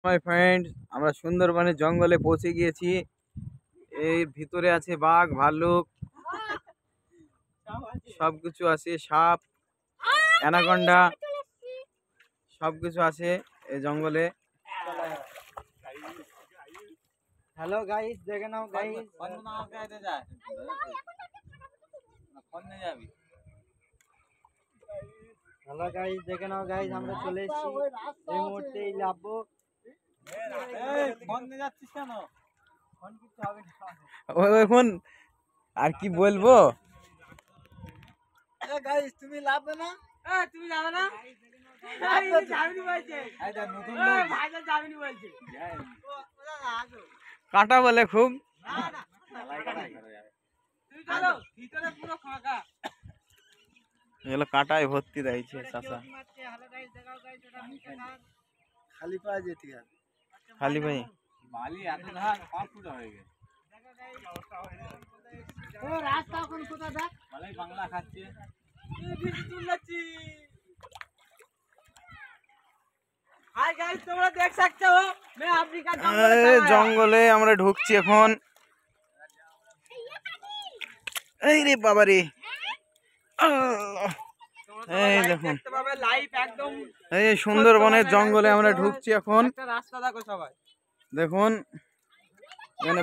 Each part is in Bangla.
মাই ফ্রেন্ড, আমরা সুন্দরবনের জঙ্গলে পৌঁছে গিয়েছি। এর ভিতরে আছে বাঘ, ভাল্লুক, সবকিছু আছে, সাপ, অ্যানাকন্ডা, সবকিছু আছে এই জঙ্গলে। হ্যালো গাইস, দেখে নাও গাইস। হ্যালো গাইস, দেখে নাও গাইস, আমরা চলে এসেছি এই মুহূর্তেই লাভবো। ফোন নিয়ে যাচ্ছিস কেন? ফোন কিছু হবে না এখন আর কি বলবো। গাইস, তুমি লাভবে না? তুমি যাবে না? কাঁটা বলে খুব। এগুলো কাঁটায় ভর্তি দিয়েছে চাষা। খালি পায়ে যেতে হবে। খালি ভাই বালি এত ধার 5 ফুট হয়ে গেছে। ও রাস্তা কোন কোথায় দেখ? বালাই বাংলা খাচ্ছে। हाय गाइस, তোমরা देख सकते हो मैं अफ्रीका জঙ্গলে আমরা ঢুকছি এখন। এই রে বাবা রে, এই দেখুন এই সুন্দরবনের জঙ্গলে আমরা ঢুকছি এখন। রাস্তা দেখো সবাই, দেখুন এখানে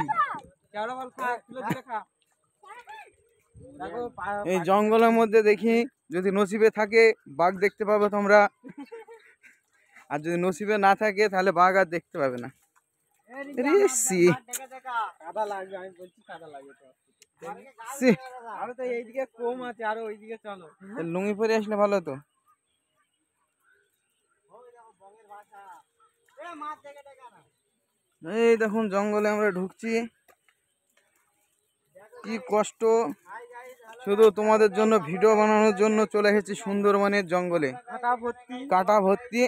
এই জঙ্গলের মধ্যে দেখি যদি নসিবে থাকে বাঘ দেখতে পাবে তোমরা, আর যদি নসিবে না থাকে তাহলে বাঘ আর দেখতে পাবে না। কাদা লাগবে, আমি বলছি কাদা লাগবে তো। সি, আরো তো এইদিকে কম আছে, আরো ওইদিকে চলো। লুঙ্গি পরে আসলে ভালো তো। এই দেখুন জঙ্গলে আমরা ঢুকছি, কি কষ্ট। শুধু তোমাদের জন্য ভিডিও বানানোর জন্য চলে এসেছি সুন্দরবনের জঙ্গলে। কাটা ভর্তি।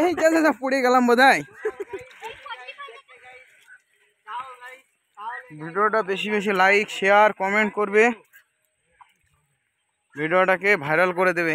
এই যা পড়ে গেলাম বোধহয়। ভিডিওটা বেশি বেশি লাইক, শেয়ার, কমেন্ট করবে, ভিডিওটাকে ভাইরাল করে দেবে।